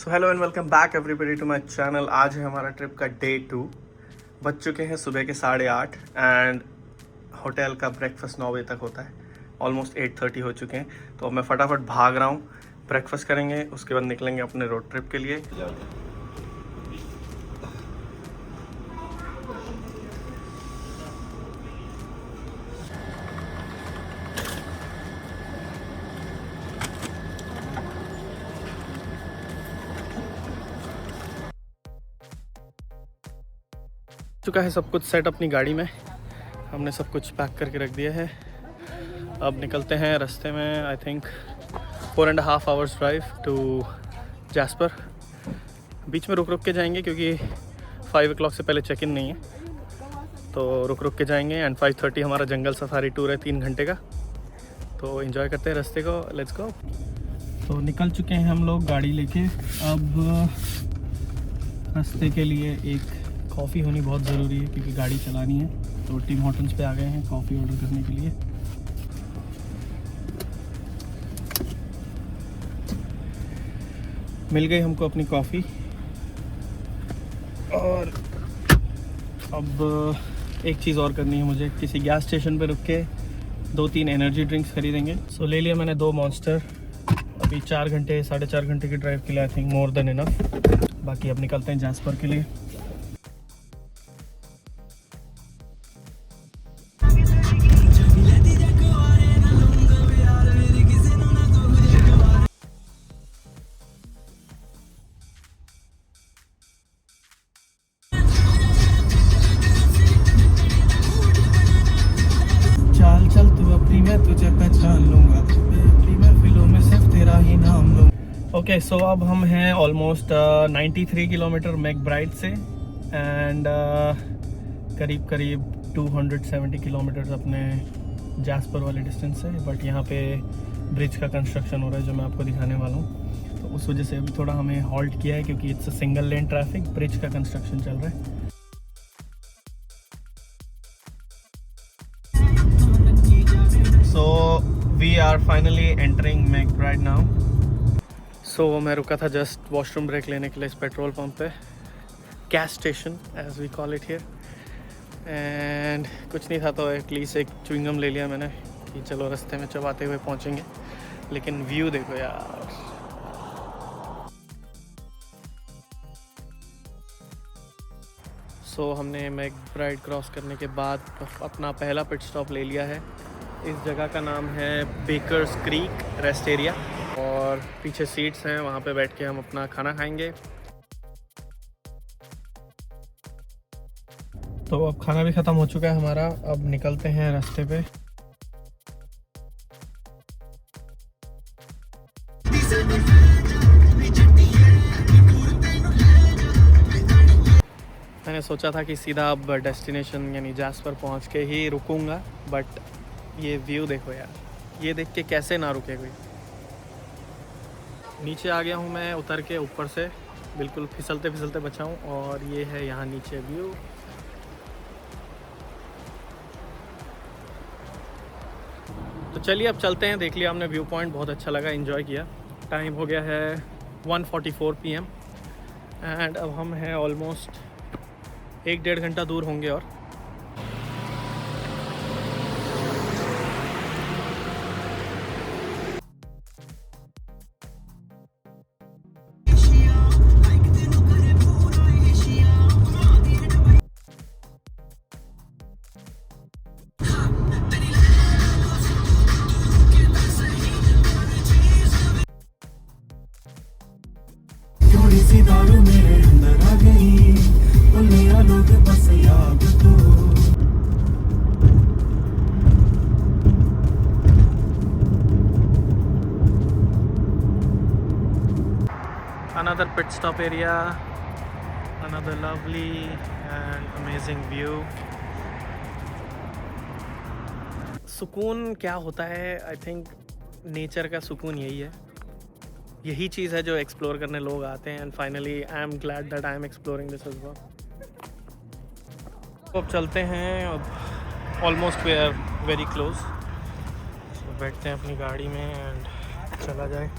So hello and welcome back everybody to my channel. आज है हमारा ट्रिप का डे 2। बज चुके हैं सुबह के 8:30 एंड होटल का ब्रेकफास्ट 9 बजे तक होता है। ऑलमोस्ट 8:30 हो चुके हैं, तो अब मैं फटाफट भाग रहा हूँ। ब्रेकफास्ट करेंगे, उसके बाद निकलेंगे अपने रोड ट्रिप के लिए। चुका है सब कुछ सेट अपनी गाड़ी में, हमने सब कुछ पैक करके रख दिया है। अब निकलते हैं रास्ते में। I think 4.5 hours drive to Jasper. बीच में रुक के जाएंगे क्योंकि 5 o'clock से पहले चेक इन नहीं है, तो रुक के जाएंगे। एंड 5:30 हमारा जंगल सफारी टूर है 3 घंटे का, तो एंजॉय करते हैं रास्ते को। Let's go. तो निकल चुके हैं हम लोग गाड़ी लेके। अब रास्ते के लिए एक कॉफ़ी होनी बहुत ज़रूरी है क्योंकि गाड़ी चलानी है। तो टिम हॉर्टन्स पे आ गए हैं कॉफ़ी ऑर्डर करने के लिए। मिल गई हमको अपनी कॉफ़ी। और अब एक चीज़ और करनी है मुझे, किसी गैस स्टेशन पे रुक के 2-3 एनर्जी ड्रिंक्स खरीदेंगे। सो ले लिया मैंने 2 मॉन्स्टर। अभी 4 घंटे 4.5 घंटे की ड्राइव के लिए I think more than enough. बाकी अब निकलते हैं जैस्पर के लिए। चल तू अपनी, मैं तुझे पहचान लूंगा, अपनी महफिलों में सिर्फ तेरा ही नाम लूंगा। ओके, सो अब हम हैं ऑलमोस्ट 93 किलोमीटर मैकब्राइड से एंड करीब 270 किलोमीटर्स अपने जैस्पर वाले डिस्टेंस से। बट यहाँ पे ब्रिज का कंस्ट्रक्शन हो रहा है जो मैं आपको दिखाने वाला हूँ, तो उस वजह से अभी थोड़ा हमें हॉल्ट किया है क्योंकि it's a single lane traffic. Bridge का कंस्ट्रक्शन चल रहा है। So we are finally entering McBride now. So मैं रुका था जस्ट वॉशरूम ब्रेक लेने के लिए इस पेट्रोल पंप पे, gas station as we call it here. And कुछ नहीं था तो एटलीस्ट एक च्युइंगम ले लिया मैंने कि चलो रास्ते में चबाते हुए पहुंचेंगे। लेकिन व्यू देखो यार। सो हमने मैकब्राइड क्रॉस करने के बाद अपना पहला पिट स्टॉप ले लिया है। इस जगह का नाम है बेकर्स क्रीक रेस्ट एरिया, और पीछे सीट्स हैं, वहाँ पे बैठ के हम अपना खाना खाएंगे। तो अब खाना भी ख़त्म हो चुका है हमारा, अब निकलते हैं रास्ते पे। मैंने सोचा था कि सीधा अब डेस्टिनेशन यानी जैस्पर पहुँच के ही रुकूंगा, बट ये व्यू देखो यार, ये देख के कैसे ना रुके कोई। नीचे आ गया हूँ मैं उतर के, ऊपर से बिल्कुल फिसलते फिसलते बचा हूँ, और ये है यहाँ नीचे व्यू। तो चलिए अब चलते हैं। देख लिया हमने व्यू पॉइंट, बहुत अच्छा लगा, एंजॉय किया। टाइम हो गया है 1:44 PM एंड अब हम हैं ऑलमोस्ट 1-1.5 घंटा दूर होंगे। और दारू मेरे अंदर आ गई, वो मेरा लोग बस याद तो। Another pit stop area, another lovely and amazing view. सुकून क्या होता है, आई थिंक नेचर का सुकून यही है। यही चीज़ है जो एक्सप्लोर करने लोग आते हैं। And finally I am glad that I am exploring this as well. तो अब चलते हैं, अब almost we are very close. तो बैठते हैं अपनी गाड़ी में एंड चला जाए।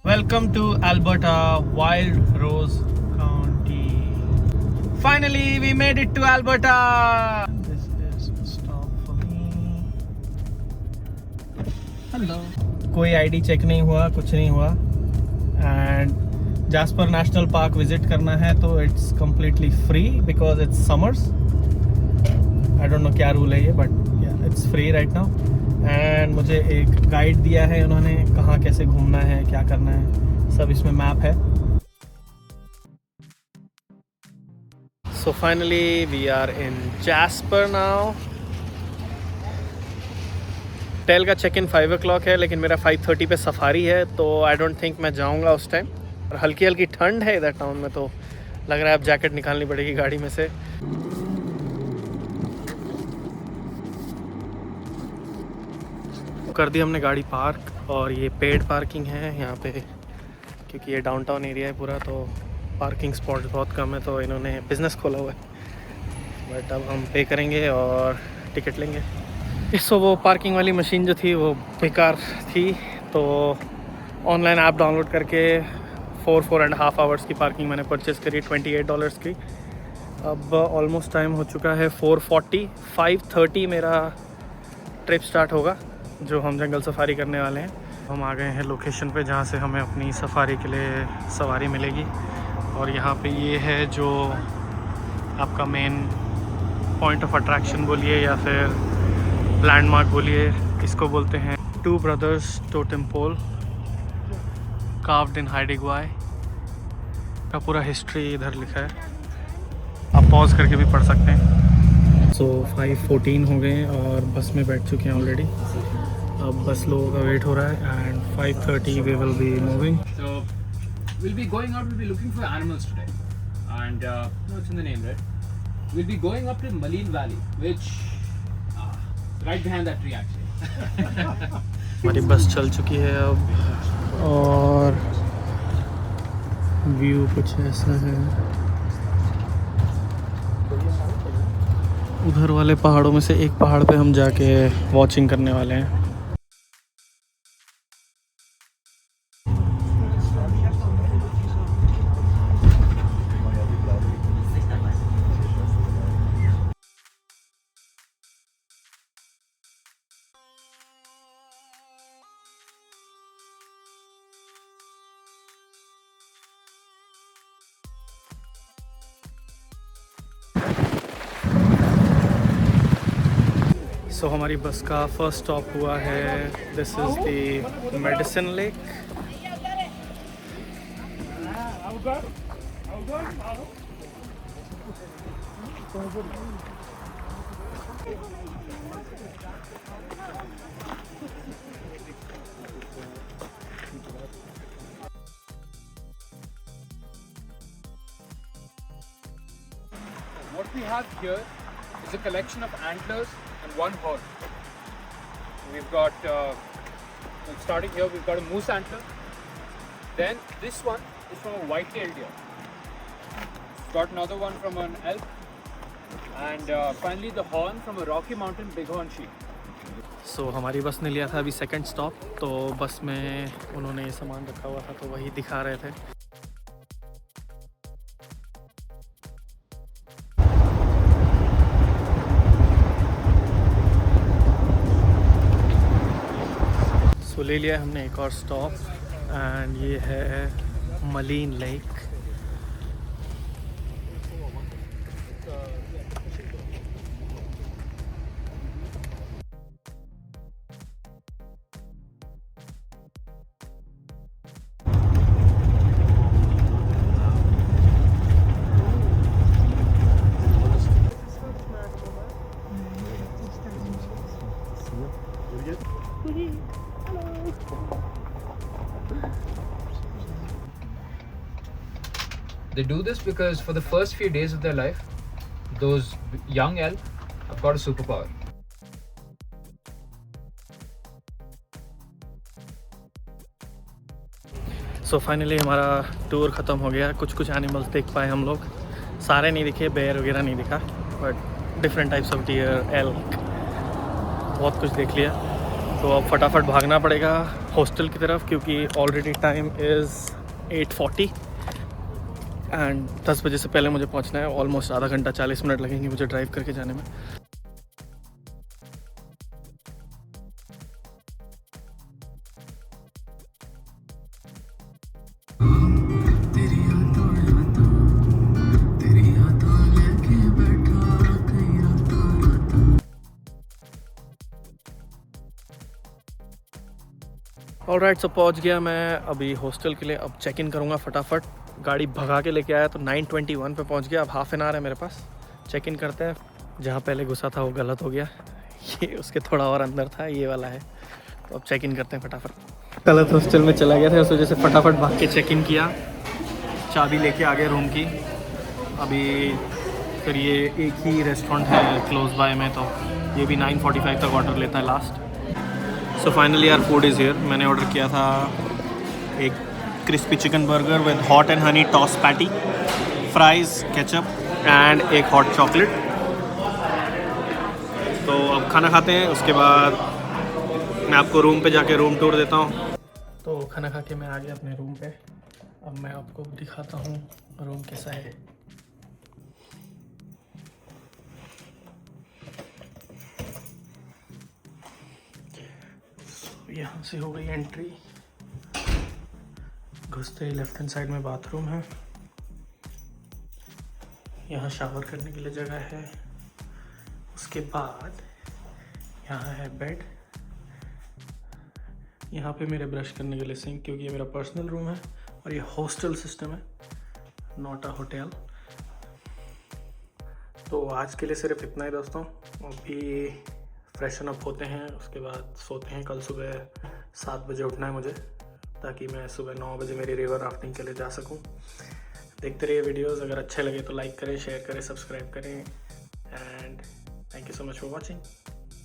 Welcome to Alberta, Wild Rose County. Finally, we made it to Alberta. This is a stop for me. Hello. कोई आईडी चेक नहीं हुआ, कुछ नहीं हुआ. And Jasper National Park visit करना है तो it's completely free because it's summers. I don't know क्या रूल है ये, but yeah, it's free right now. And मुझे एक गाइड दिया है उन्होंने, कहाँ कैसे घूमना है, क्या करना है, सब इसमें मैप है. So finally we are in Jasper now. Hotel का चेक इन 5 o'clock है, लेकिन मेरा 5:30 पे सफारी है, तो आई डोंट थिंक मैं जाऊंगा उस टाइम. और हल्की हल्की ठंड है इधर टाउन में, तो लग रहा है अब जैकेट निकालनी पड़ेगी गाड़ी में से. कर दी हमने गाड़ी पार्क, और ये पेड पार्किंग है यहाँ पे, क्योंकि ये डाउनटाउन एरिया है पूरा, तो पार्किंग स्पॉट बहुत कम है, तो इन्होंने बिज़नेस खोला हुआ है. बट अब हम पे करेंगे और टिकट लेंगे. इसको वो पार्किंग वाली मशीन जो थी वो बेकार थी, तो ऑनलाइन ऐप डाउनलोड करके 4.5 आवर्स की पार्किंग मैंने परचेज़ करी $28 की. अब ऑलमोस्ट टाइम हो चुका है 4:40. 5:30 मेरा ट्रिप स्टार्ट होगा, जो हम जंगल सफारी करने वाले हैं. हम आ गए हैं लोकेशन पे जहाँ से हमें अपनी सफारी के लिए सवारी मिलेगी. और यहाँ पे ये है जो आपका मेन पॉइंट ऑफ अट्रैक्शन बोलिए या फिर लैंडमार्क बोलिए, इसको बोलते हैं two brothers totem pole carved in Haida Gwaii. का पूरा हिस्ट्री इधर लिखा है, आप पॉज करके भी पढ़ सकते हैं. सो 5:14 हो गए और बस में बैठ चुके हैं ऑलरेडी. अब बस लोगों का वेट हो रहा है and 5:30 we will be moving. So we'll be going out, we'll be looking for animals today. And no, it's in the name, right? We'll be going up to Maleen Valley, which right behind that tree actually. हमारी बस चल चुकी है अब, और view कुछ ऐसा है. उधर वाले पहाड़ों में से एक पहाड़ पे हम जाके वॉचिंग करने वाले हैं. सो हमारी बस का फर्स्ट स्टॉप हुआ है. This is the medicine lake. What we have here is a collection of antlers and one horn. We've got, starting here, we've got a moose antler. Then this one is from a white-tailed deer. We've got another one from an elk. And finally the horn from a Rocky Mountain bighorn sheep. सो हमारी बस ने लिया था अभी second stop, तो बस में उन्होंने ये सामान रखा हुआ था तो वही दिखा रहे थे. तो ले लिया हमने एक और स्टॉप, एंड ये है मलीन lake. They do this because for the first few days of their life, those young elk have got a superpower. So finally हमारा टूर ख़त्म हो गया. कुछ एनिमल्स देख पाए हम लोग, सारे नहीं दिखे, बेयर वगैरह नहीं दिखा, but different types of dear, elk, बहुत कुछ देख लिया। तो अब फटाफट भागना पड़ेगा हॉस्टल की तरफ, क्योंकि ऑलरेडी टाइम इज़ 8:40 एंड 10 बजे से पहले मुझे पहुंचना है। ऑलमोस्ट आधा घंटा 40 मिनट लगेंगे मुझे ड्राइव करके जाने में। ऑलराइट, सो पहुंच गया मैं अभी हॉस्टल के लिए। अब चेक इन करूँगा फटाफट। गाड़ी भगा के लेके आया तो 9:21 पे पहुंच गया। अब हाफ एन आवर है मेरे पास। चेक इन करते हैं। जहाँ पहले घुसा था वो गलत हो गया, ये उसके थोड़ा और अंदर था, ये वाला है। तो अब चेक इन करते हैं फटाफट। गलत हॉस्टल में चला गया था, उस वजह से फटाफट भाग के चेक इन किया। चाबी लेके आ गया रूम की। अभी फिर ये एक ही रेस्टोरेंट है क्लोज बाय में, तो ये भी 9:45 तक ऑर्डर लेता है लास्ट। सो फाइनली यार फूड इज़ हियर। मैंने ऑर्डर किया था एक crispy chicken burger with hot and honey toss patty, fries, ketchup and एक हॉट चॉकलेट। तो अब खाना खाते हैं, उसके बाद मैं आपको रूम पे जाके रूम टूर देता हूँ। तो खाना खा के मैं आ गया अपने रूम पे। अब मैं आपको दिखाता हूँ रूम कैसा है। यहाँ से हो गई एंट्री। घुसते ही लेफ्ट हैंड साइड में बाथरूम है। यहाँ शावर करने के लिए जगह है। उसके बाद यहाँ है बेड। यहाँ पे मेरे ब्रश करने के लिए सिंक, क्योंकि ये मेरा पर्सनल रूम है और ये हॉस्टल सिस्टम है, नॉट अ होटल। तो आज के लिए सिर्फ इतना ही दोस्तों। अभी फ्रेशन अप होते हैं, उसके बाद सोते हैं। कल सुबह 7 बजे उठना है मुझे, ताकि मैं सुबह 9 बजे मेरी रिवर राफ्टिंग के लिए जा सकूं। देखते रहिए वीडियोस। अगर अच्छे लगे तो लाइक करें, शेयर करें, सब्सक्राइब करें and thank you so much for watching.